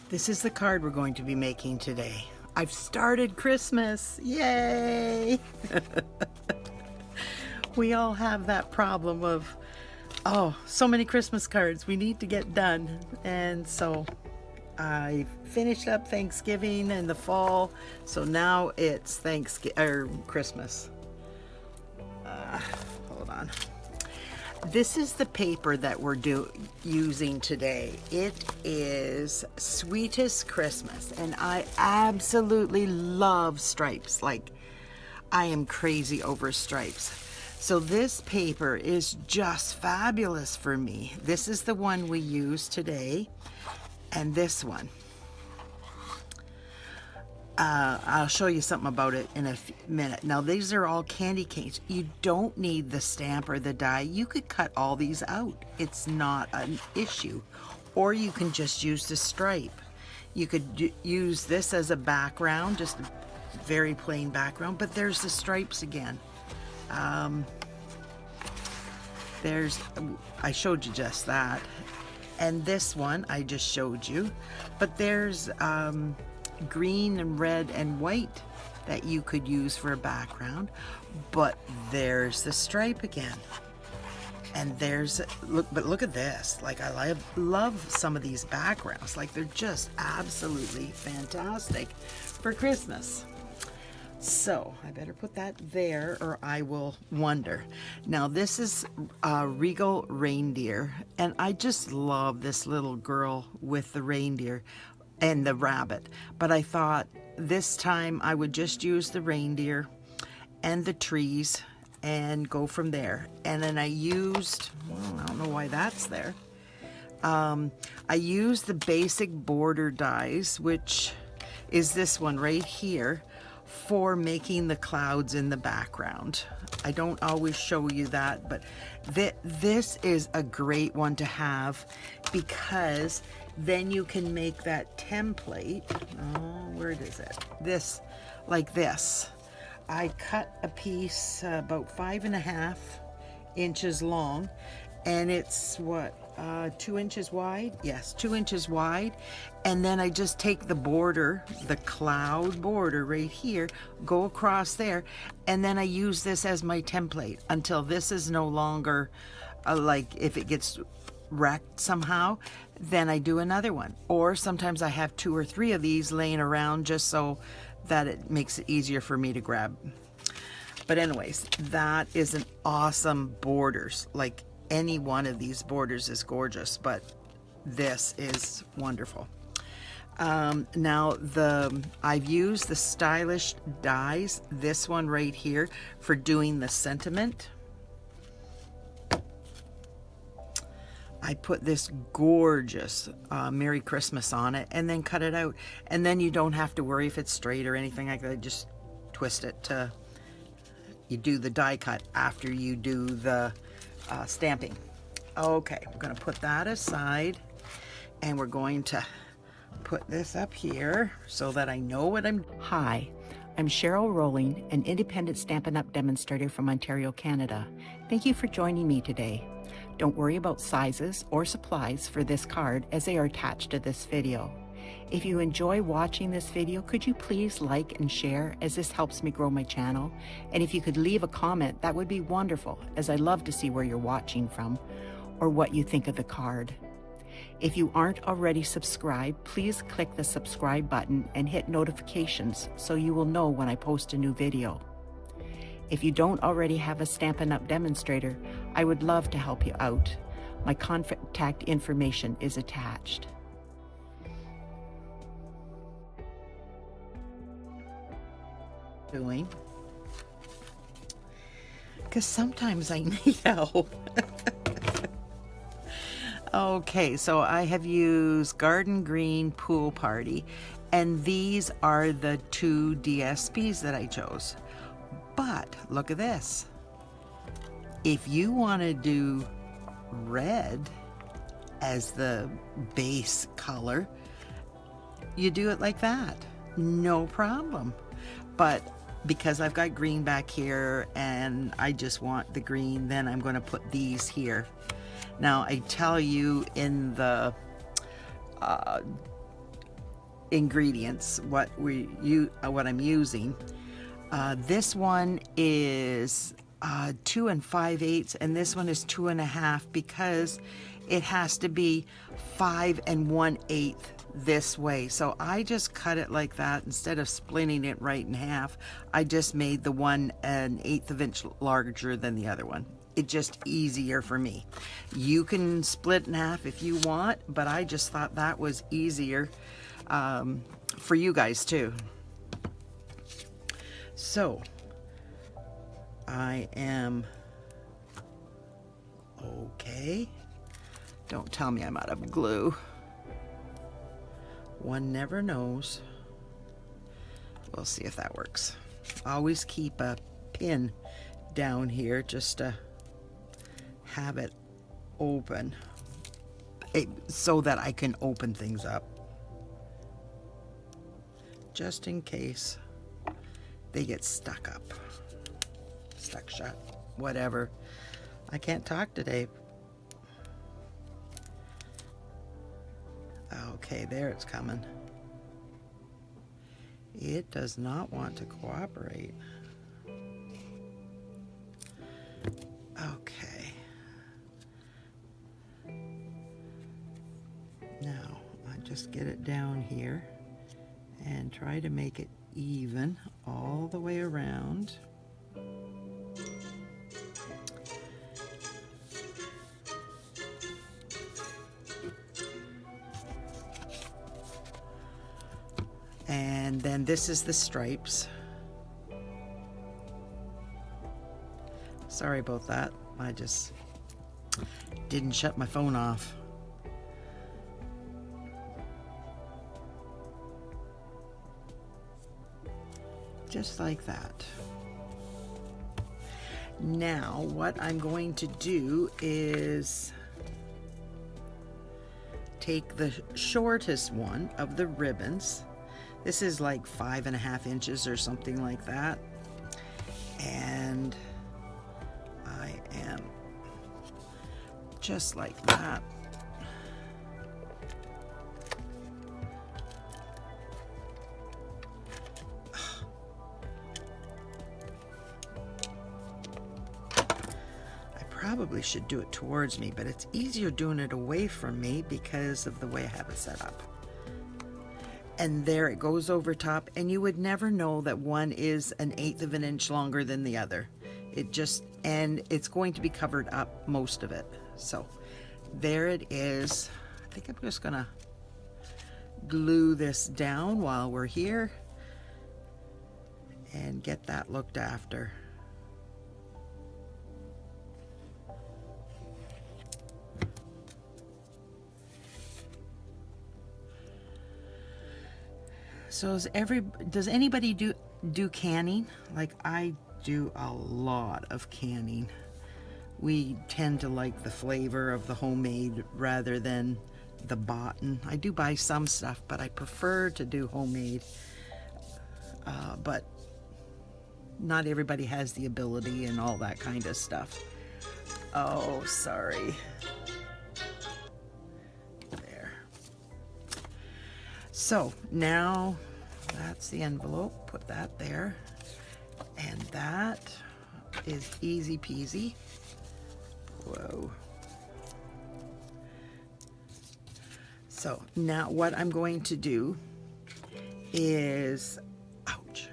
This is the card we're going to be making today. I've started Christmas, yay! We all have that problem of, oh, so many Christmas cards we need to get done. And so I finished up Thanksgiving in the fall, so now it's Christmas. Hold on. This is the paper that we're using today. It is Sweetest Christmas, and I absolutely love stripes. Like, I am crazy over stripes. So this paper is just fabulous for me. This is the one we use today, and this one. I'll show you something about it in a minute. Now, these are all candy canes. You don't need the stamp or the die. You could cut all these out. It's not an issue. Or you can just use the stripe. You could use this as a background, just a very plain background, but there's the stripes again. I showed you just that. And this one I just showed you, but there's green and red and white that you could use for a background, but there's the stripe again. And look at this. Like, I love some of these backgrounds. Like, they're just absolutely fantastic for Christmas. So I better put that there or I will wonder. Now, this is Regal Reindeer, and I just love this little girl with the reindeer and the rabbit, but I thought this time I would just use the reindeer and the trees and go from there. And then I used, well, I don't know why that's there. I used the basic border dies, which is this one right here, for making the clouds in the background. I don't always show you that, but this is a great one to have, because then you can make that template. Oh, where is it? This, like this. I cut a piece about 5.5 inches long, and it's what, 2 inches wide? Yes, 2 inches wide. And then I just take the border, the cloud border right here, go across there, and then I use this as my template until this is no longer, like, if it gets wrecked somehow, then I do another one. Or sometimes I have 2 or 3 of these laying around just so that it makes it easier for me to grab. But anyways, that is an awesome borders. Like, any one of these borders is gorgeous, but this is wonderful. Now, I've used the stylish dies, this one right here, for doing the sentiment. I put this gorgeous Merry Christmas on it and then cut it out. And then you don't have to worry if it's straight or anything like that. Just twist it to, you do the die cut after you do the stamping. Okay, we're going to put that aside, and we're going to put this up here so that I know what I'm... Hi, I'm Cheryl Rowling, an independent Stampin' Up! Demonstrator from Ontario, Canada. Thank you for joining me today. Don't worry about sizes or supplies for this card, as they are attached to this video. If you enjoy watching this video, could you please like and share, as this helps me grow my channel? And if you could leave a comment, that would be wonderful, as I love to see where you're watching from or what you think of the card. If you aren't already subscribed, please click the subscribe button and hit notifications so you will know when I post a new video. If you don't already have a Stampin' Up! Demonstrator, I would love to help you out. My contact information is attached. Doing, because sometimes I need help. Okay, so I have used Garden Green Pool Party, and these are the 2 DSPs that I chose. But look at this. If you want to do red as the base color, you do it like that. No problem. But because I've got green back here and I just want the green, then I'm going to put these here. Now, I tell you in the ingredients, what I'm using. This one is 2 5/8, and this one is 2 1/2 because it has to be 5 1/8 this way. So I just cut it like that instead of splitting it right in half. I just made the one 1/8 of an inch larger than the other one. It's just easier for me. You can split in half if you want, but I just thought that was easier for you guys too. So I am okay. Don't tell me I'm out of glue. One never knows. We'll see if that works. Always keep a pin down here just to have it open so that I can open things up. Just in case they get stuck up. Stuck shut. Whatever. I can't talk today. Okay, there it's coming. It does not want to cooperate. Okay. Now, I just get it down here and try to make it even all the way around. And then this is the stripes. Sorry about that. I just didn't shut my phone off. Just like that. Now, what I'm going to do is take the shortest one of the ribbons. This is like 5 1/2 inches or something like that. And I am just like that. I probably should do it towards me, but it's easier doing it away from me because of the way I have it set up. And there it goes over top, and you would never know that one is 1/8 of an inch longer than the other. And it's going to be covered up, most of it. So there it is. I think I'm just gonna glue this down while we're here and get that looked after. So does anybody do canning? Like I do a lot of canning. We tend to like the flavor of the homemade rather than the bought. I do buy some stuff, but I prefer to do homemade. But not everybody has the ability and all that kind of stuff. Oh, sorry. There. So now that's the envelope. Put that there. And that is easy peasy. Whoa. So now what I'm going to do is, ouch.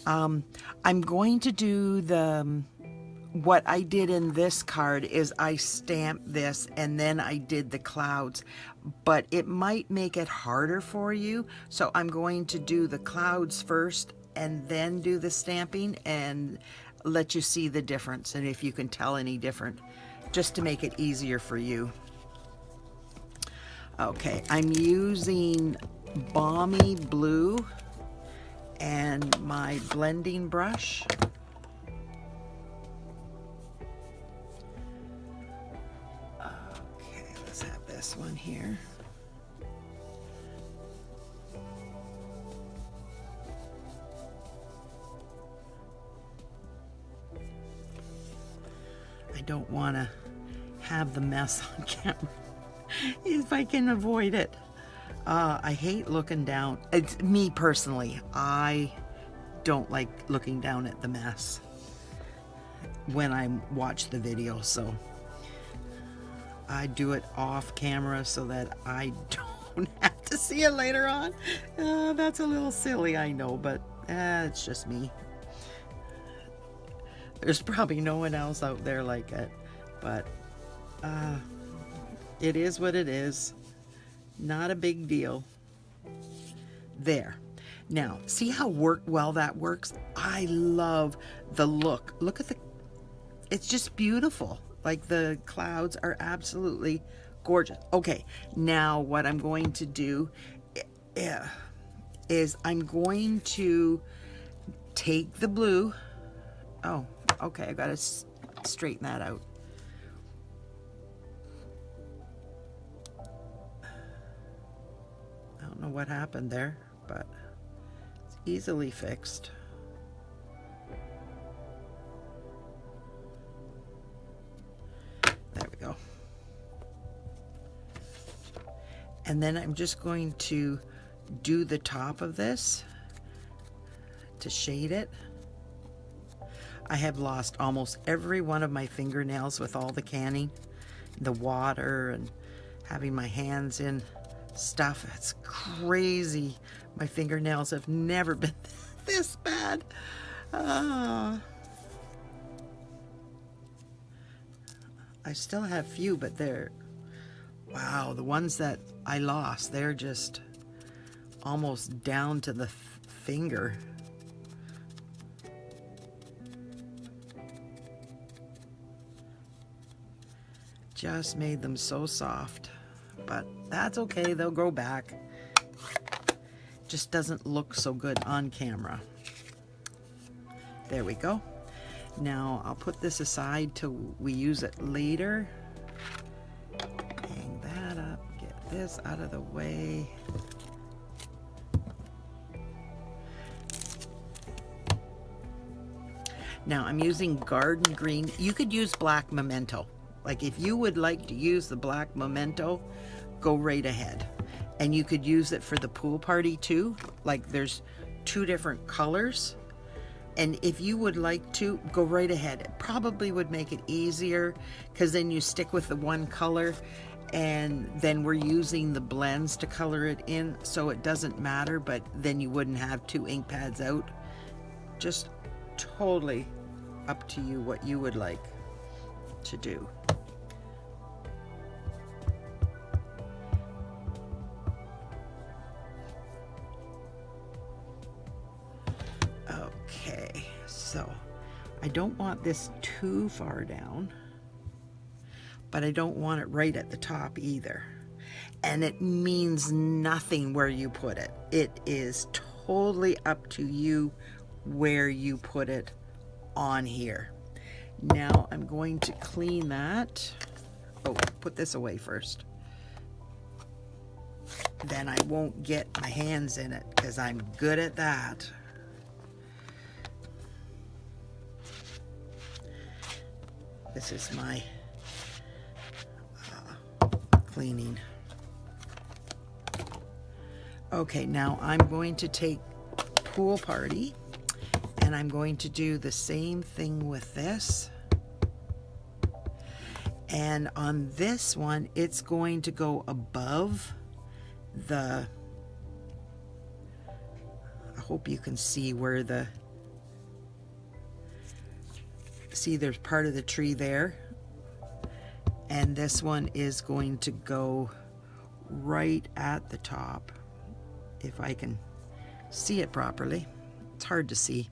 I'm going to do what I did in this card is I stamped this and then I did the clouds, but it might make it harder for you. So I'm going to do the clouds first and then do the stamping and let you see the difference and if you can tell any different, just to make it easier for you. Okay, I'm using Balmy Blue and my blending brush. Okay, let's have this one here. I don't want to have the mess on camera if I can avoid it. I hate looking down. It's me personally. I don't like looking down at the mess when I watch the video, so I do it off camera so that I don't have to see it later on. That's a little silly, I know, but it's just me. There's probably no one else out there like it, but it is what it is. Not a big deal. There. Now, see how well that works? I love the look. Look at it's just beautiful. Like the clouds are absolutely gorgeous. Okay, now what I'm going to do is I'm going to take the blue. Oh, okay, I gotta straighten that out. I don't know what happened there, but it's easily fixed. There we go. And then I'm just going to do the top of this to shade it. I have lost almost every one of my fingernails with all the canning, the water, and having my hands in stuff. It's crazy. My fingernails have never been this bad. I still have few, but they're, wow, the ones that I lost, they're just almost down to the finger. Just made them so soft, but that's okay, they'll grow back. Just doesn't look so good on camera. There we go. Now I'll put this aside till we use it later. Hang that up, get this out of the way. Now I'm using garden green. You could use black Momento. Like if you would like to use the black Momento, go right ahead. And you could use it for the pool party too. Like there's 2 different colors. And if you would like to, go right ahead. It probably would make it easier because then you stick with the one color and then we're using the blends to color it in, so it doesn't matter, but then you wouldn't have 2 ink pads out. Just totally up to you what you would like to do. Okay, so I don't want this too far down, but I don't want it right at the top either. And it means nothing where you put it. It is totally up to you where you put it on here. Now I'm going to clean that. Oh, put this away first. Then I won't get my hands in it because I'm good at that. This is my cleaning. Okay, now I'm going to take Pool Party and I'm going to do the same thing with this. And on this one, it's going to go above the, I hope you can see where the, see there's part of the tree there. And this one is going to go right at the top, if I can see it properly. It's hard to see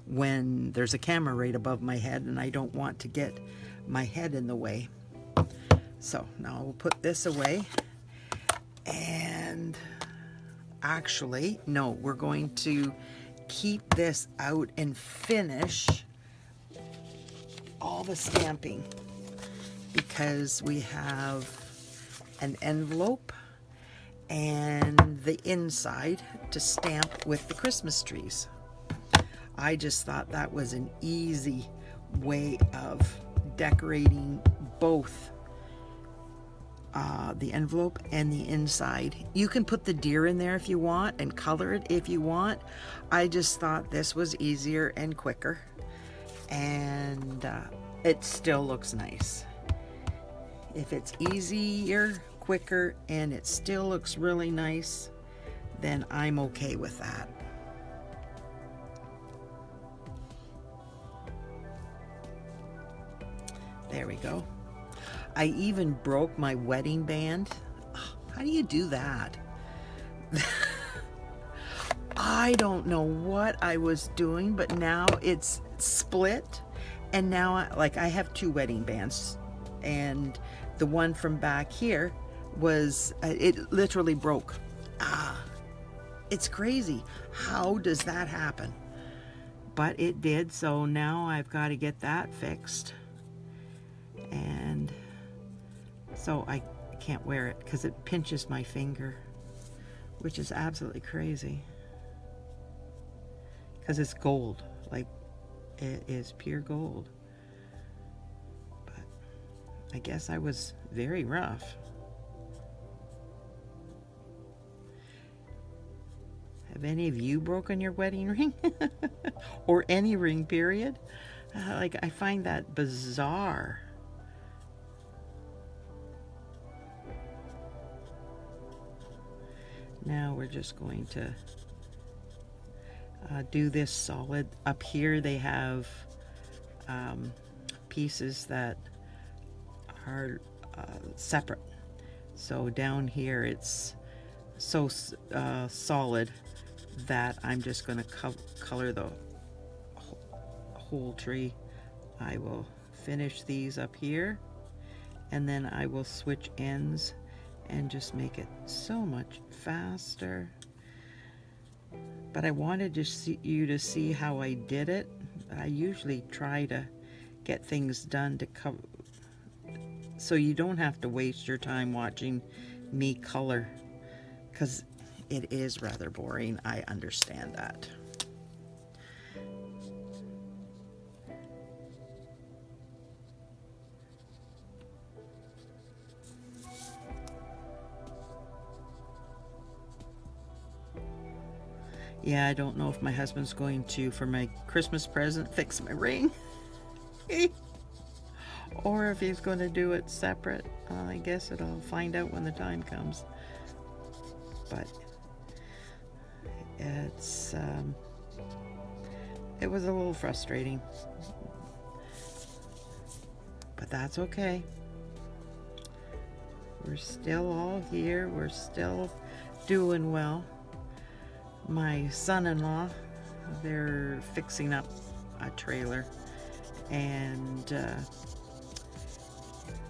when there's a camera right above my head and I don't want to get my head in the way. So now we'll put this away. And actually, no, we're going to keep this out and finish all the stamping because we have an envelope and the inside to stamp with the Christmas trees. I just thought that was an easy way of decorating both the envelope and the inside. You can put the deer in there if you want and color it if you want. I just thought this was easier and quicker, and it still looks nice. If it's easier, quicker, and it still looks really nice, then I'm okay with that. There we go. I even broke my wedding band. How do you do that? I don't know what I was doing, but now it's split, and now I have two wedding bands, and the one from back here was it literally broke. It's crazy. How does that happen? But it did, so now I've got to get that fixed. And so I can't wear it because it pinches my finger, which is absolutely crazy. Because it's gold, like it is pure gold. But I guess I was very rough. Have any of you broken your wedding ring? Or any ring, period? I find that bizarre. Now we're just going to do this solid. Up here they have pieces that are separate. So down here it's so solid that I'm just going to color the whole tree. I will finish these up here, and then I will switch ends and just make it so much faster. But I wanted you to see how I did it. I usually try to get things done to cover, so you don't have to waste your time watching me color, because it is rather boring. I understand that. Yeah, I don't know if my husband's going to, for my Christmas present, fix my ring. Or if he's going to do it separate. I guess I'll find out when the time comes. But it's it was a little frustrating. But that's okay. We're still all here. We're still doing well. My son-in-law, they're fixing up a trailer, and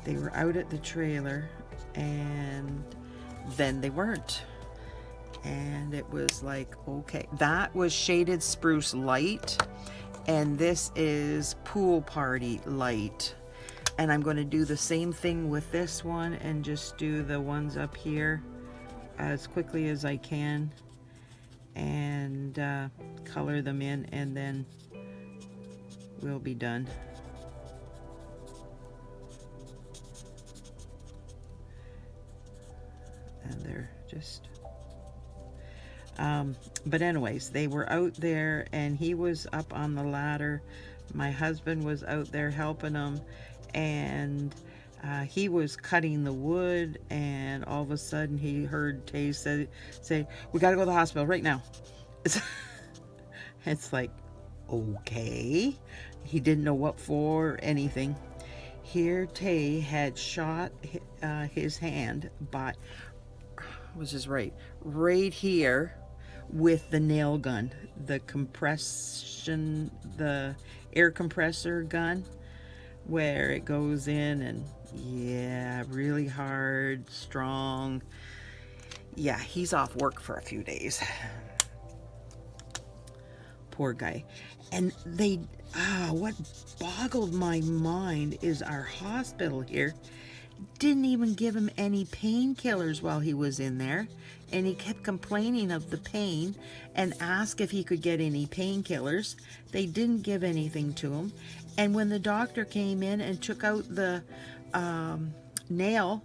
they were out at the trailer, and then they weren't, and it was like, okay, that was shaded spruce light, and this is pool party light. And I'm going to do the same thing with this one and just do the ones up here as quickly as I can, and color them in, and then we'll be done. And they're just but anyways, they were out there, and he was up on the ladder. My husband was out there helping him, and he was cutting the wood, and all of a sudden he heard Tay say, "We got to go to the hospital right now." It's like, okay. He didn't know what for, anything. Here Tay had shot his hand, but was his right here with the nail gun, the air compressor gun, where it goes in, and yeah, really hard, strong. Yeah, he's off work for a few days. Poor guy. And what boggled my mind is our hospital here didn't even give him any painkillers while he was in there, and he kept complaining of the pain and asked if he could get any painkillers. They didn't give anything to him, and when the doctor came in and took out the nail,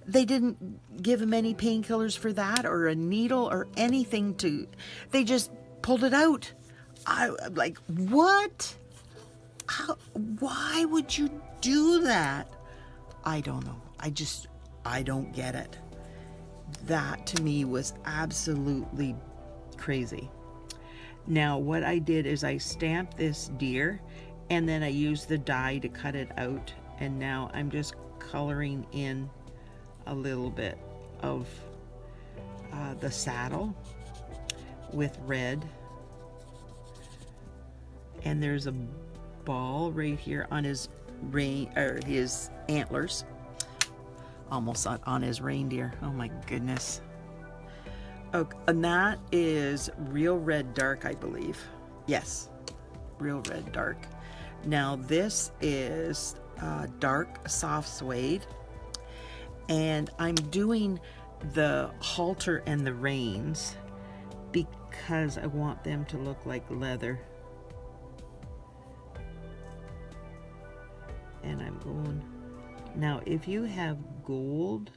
They didn't give him any painkillers for that or a needle or anything to, they just pulled it out. I'm like, what? How, why would you do that? I don't know. I don't get it. That to me was absolutely crazy. Now what I did is I stamped this deer and then I used the die to cut it out, and now I'm just coloring in a little bit of the saddle with red, and there's a ball right here on his his antlers, almost on his reindeer. Oh my goodness. Okay, and that is real red dark, I believe. Yes, real red dark. Now this is dark soft suede, and I'm doing the halter and the reins because I want them to look like leather. And I'm going, now if you have gold,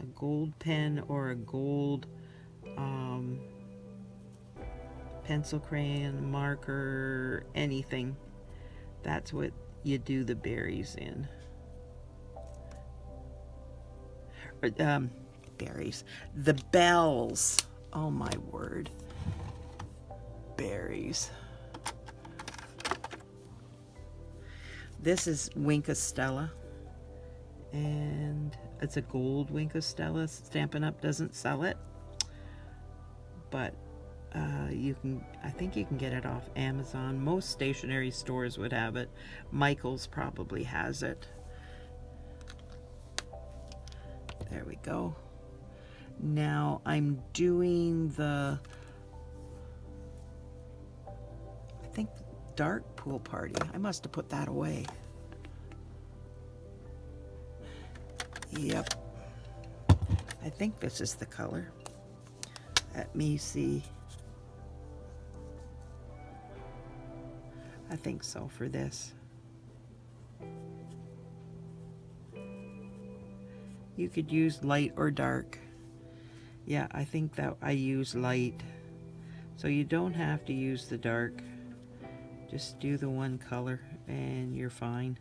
a gold pen or a gold pencil, crayon, marker, anything, that's what you do the berries in. Berries, the bells, oh my word, berries. This is Wink of Stella, and it's a gold Wink of Stella. Stampin' Up! Doesn't sell it, but I think you can get it off Amazon. Most stationery stores would have it. Michael's probably has it. There we go. Now I'm doing the, I think, dark pool party. I must have put that away. Yep. I think this is the color. Let me see. I think so for this. You could use light or dark. Yeah, I think that I use light. So you don't have to use the dark. Just do the one color and you're fine.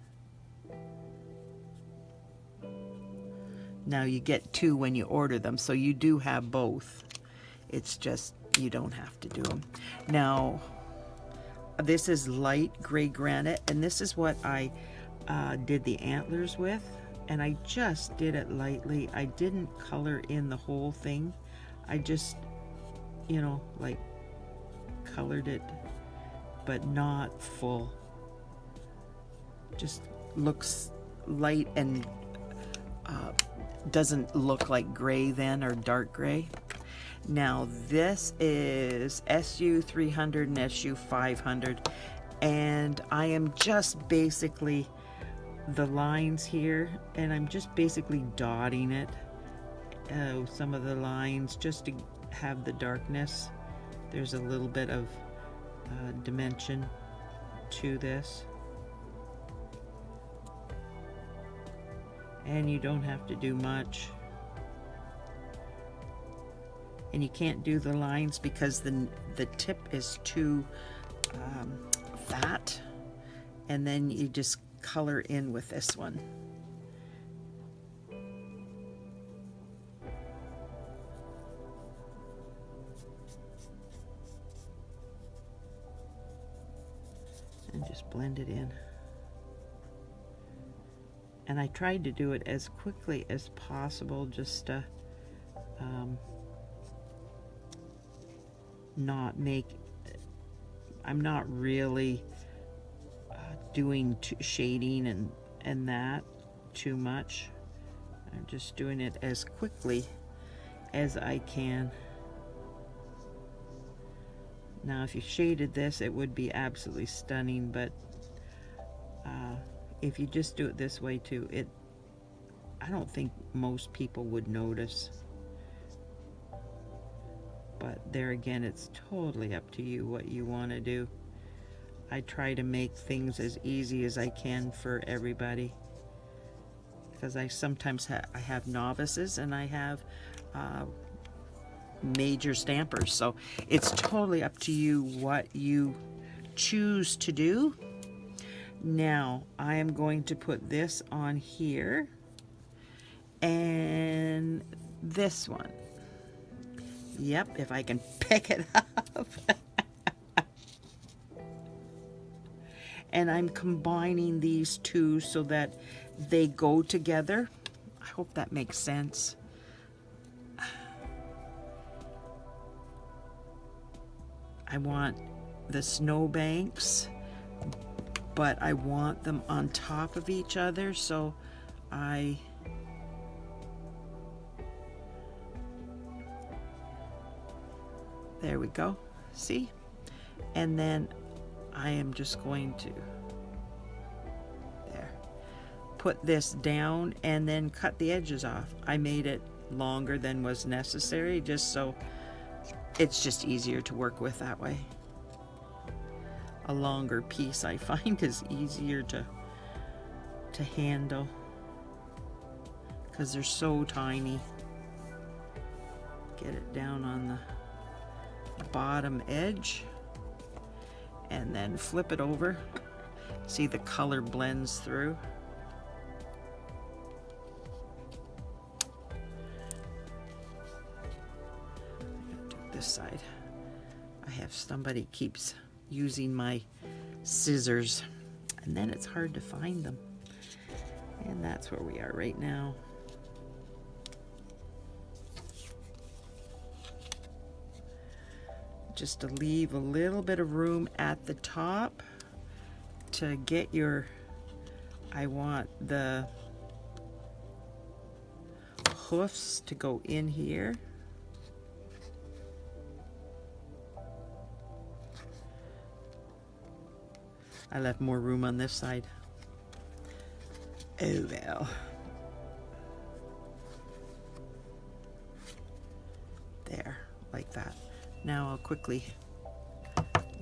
Now you get two when you order them, so you do have both. It's just you don't have to do them. Now this is light gray granite, and this is what I did the antlers with, and I just did it lightly. I didn't color in the whole thing. I just, you know, like colored it, but not full. Just looks light and doesn't look like gray then, or dark gray. Now this is SU 300 and SU 500, and I am just basically the lines here, and I'm just basically dotting it, some of the lines, just to have the darkness. There's a little bit of dimension to this, and you don't have to do much. And you can't do the lines because the tip is too fat, and then you just color in with this one. And just blend it in. And I tried to do it as quickly as possible, just to not make, I'm not really doing shading and that too much. I'm just doing it as quickly as I can. Now if you shaded this, it would be absolutely stunning, but if you just do it this way too, I don't think most people would notice. But there again, it's totally up to you what you want to do. I try to make things as easy as I can for everybody. because I sometimes I have novices and I have major stampers, so it's totally up to you what you choose to do. Now I am going to put this on here and this one. Yep, if I can pick it up. And I'm combining these two so that they go together. I hope that makes sense. I want the snowbanks, but I want them on top of each other, so there we go, see? And then I am just going to put this down and then cut the edges off. I made it longer than was necessary, just so it's just easier to work with that way. A longer piece I find is easier to handle because they're so tiny. Get it down on the bottom edge and then flip it over. See, the color blends through. This side. I have somebody keeps using my scissors and then it's hard to find them. And that's where we are right now. Just to leave a little bit of room at the top to get your, I want the hoofs to go in here. I left more room on this side. Oh well. There, like that. Now I'll quickly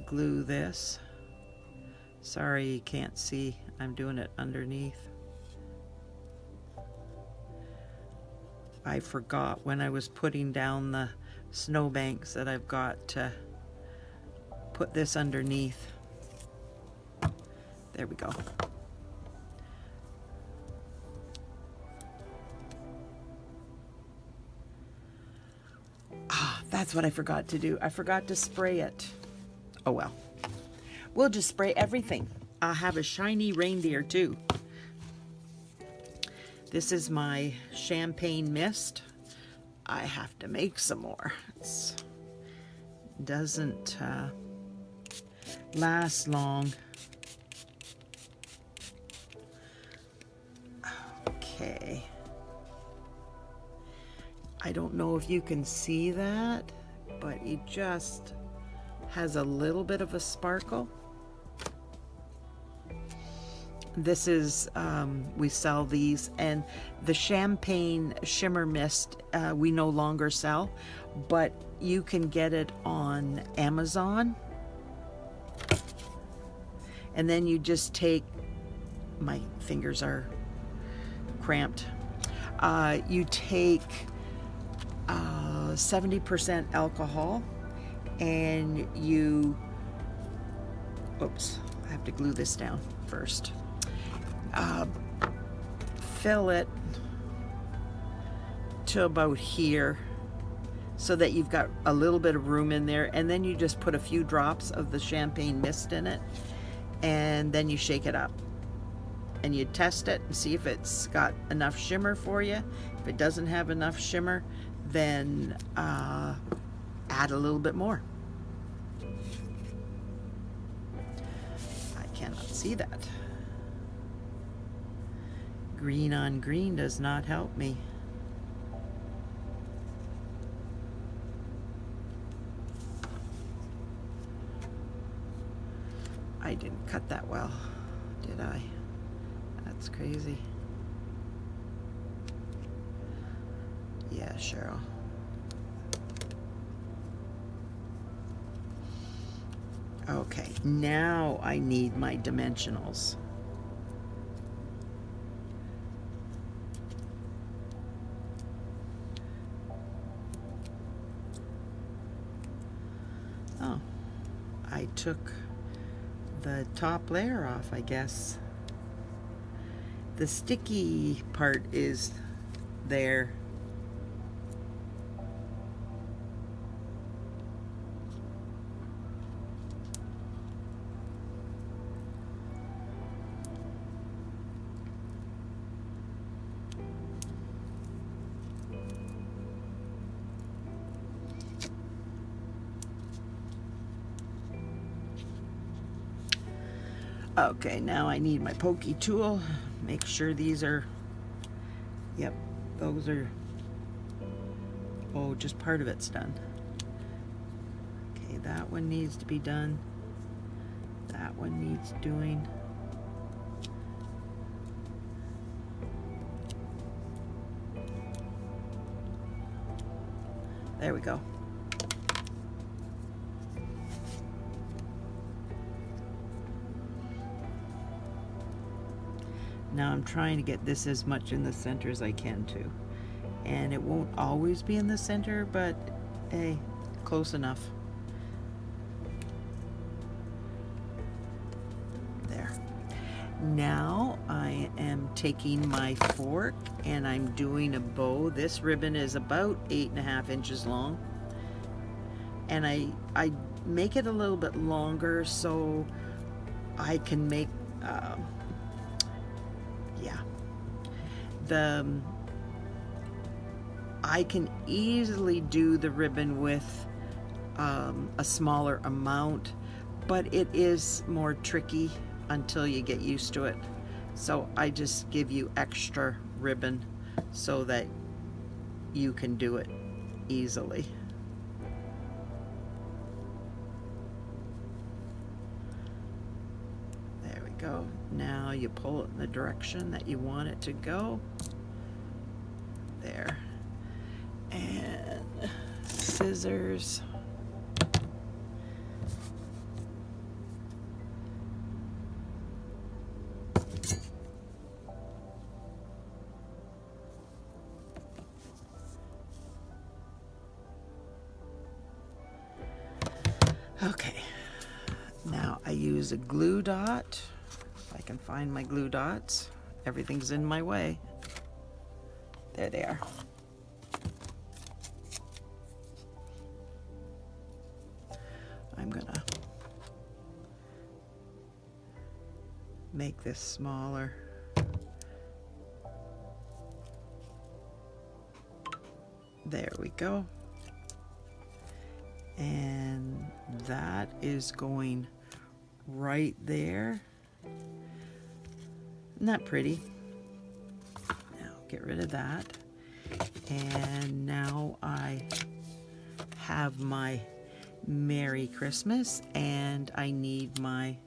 glue this. Sorry you can't see, I'm doing it underneath. I forgot when I was putting down the snowbanks that I've got to put this underneath. There we go. That's what I forgot to do. I forgot to spray it. Oh well. We'll just spray everything. I'll have a shiny reindeer too. This is my champagne mist. I have to make some more. It doesn't last long. Okay. I don't know if you can see that, but it just has a little bit of a sparkle. This is, we sell these, and the champagne shimmer mist we no longer sell, but you can get it on Amazon. And then you just take, my fingers are cramped. You take 70% alcohol and you, oops, I have to glue this down first. Fill it to about here so that you've got a little bit of room in there, and then you just put a few drops of the champagne mist in it, and then you shake it up and you test it and see if it's got enough shimmer for you. If it doesn't have enough shimmer, then add a little bit more. I cannot see that. Green on green does not help me. I didn't cut that well, did I? That's crazy. Yeah, Cheryl. Okay, now I need my dimensionals. took the top layer off, I guess. The sticky part is there. Okay, now I need my pokey tool. Make sure these are, yep, those are, oh, just part of it's done. Okay, that one needs to be done. That one needs doing. There we go. Now I'm trying to get this as much in the center as I can too. And it won't always be in the center, but hey, close enough. There. Now I am taking my fork and I'm doing a bow. This ribbon is about 8.5 inches long. And I make it a little bit longer so I can make I can easily do the ribbon with a smaller amount, but it is more tricky until you get used to it. So I just give you extra ribbon so that you can do it easily. There we go. Now you pull it in the direction that you want it to go. There. And scissors. Okay, now I use a glue dot. If I can find my glue dots. Everything's in my way. There they are. I'm gonna make this smaller. There we go. And that is going right there. Isn't that pretty? Now get rid of that. And now I have my Merry Christmas, and I need my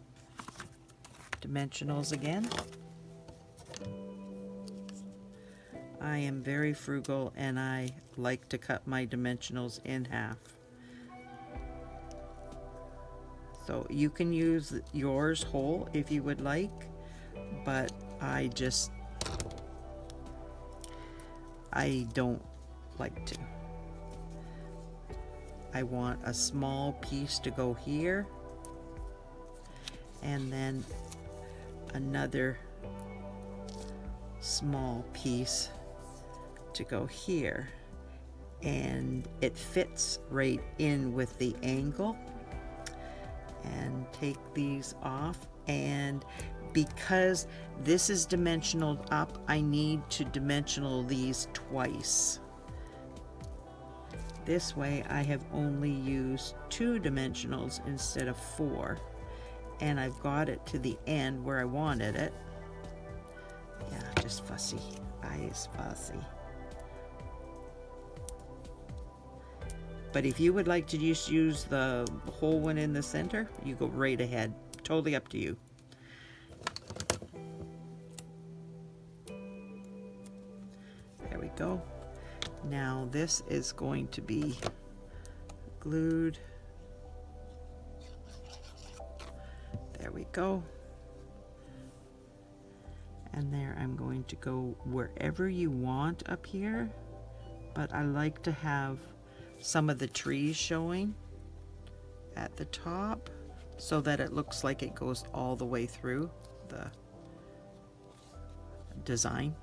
dimensionals again. I am very frugal and I like to cut my dimensionals in half. So you can use yours whole if you would like, but I don't like to. I want a small piece to go here, and then another small piece to go here, and it fits right in with the angle. And take these off, and because this is dimensional up, I need to dimensional these twice. This way I have only used 2 dimensionals instead of 4, and I've got it to the end where I wanted it. Yeah, just fussy. I is fussy. But if you would like to just use the whole one in the center, you go right ahead. Totally up to you. There we go. Now this is going to be glued. There we go. And there I'm going to go wherever you want up here, but I like to have some of the trees showing at the top. so that it looks like it goes all the way through the design.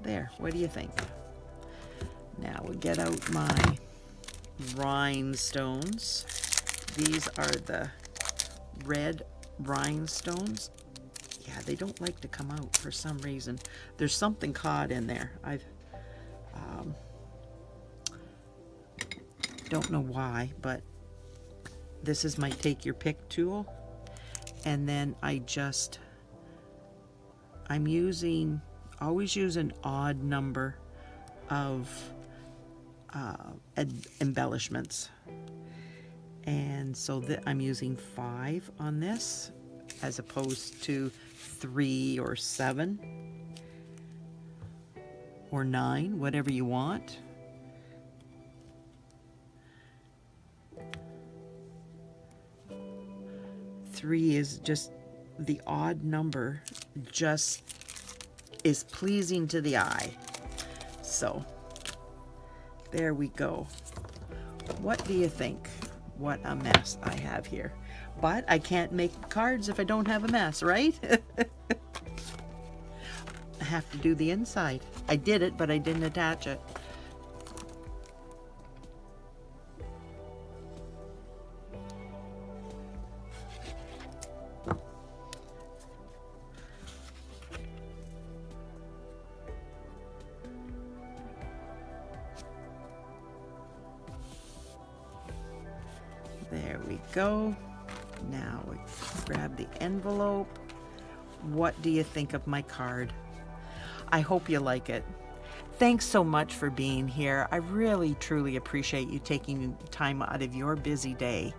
There, what do you think? Now we'll get out my rhinestones. These are the red rhinestones. Yeah, they don't like to come out for some reason. There's something caught in there. I don't know why, but this is my take your pick tool. And then I'm using, always use an odd number of embellishments. And so that I'm using 5 on this as opposed to 3 or 7 or 9, whatever you want. Three is just the odd number, just is pleasing to the eye. So there we go. What do you think? What a mess I have here. But I can't make cards if I don't have a mess, right? I have to do the inside. I did it, but I didn't attach it. There we go. Now we grab the envelope. What do you think of my card? I hope you like it. Thanks so much for being here. I really, truly appreciate you taking time out of your busy day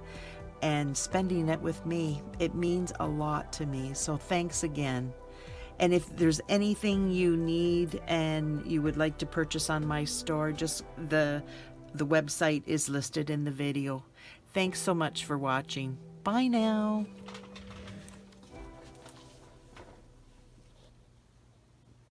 and spending it with me. It means a lot to me, so thanks again. And if there's anything you need and you would like to purchase on my store, just the website is listed in the video. Thanks so much for watching. Bye now.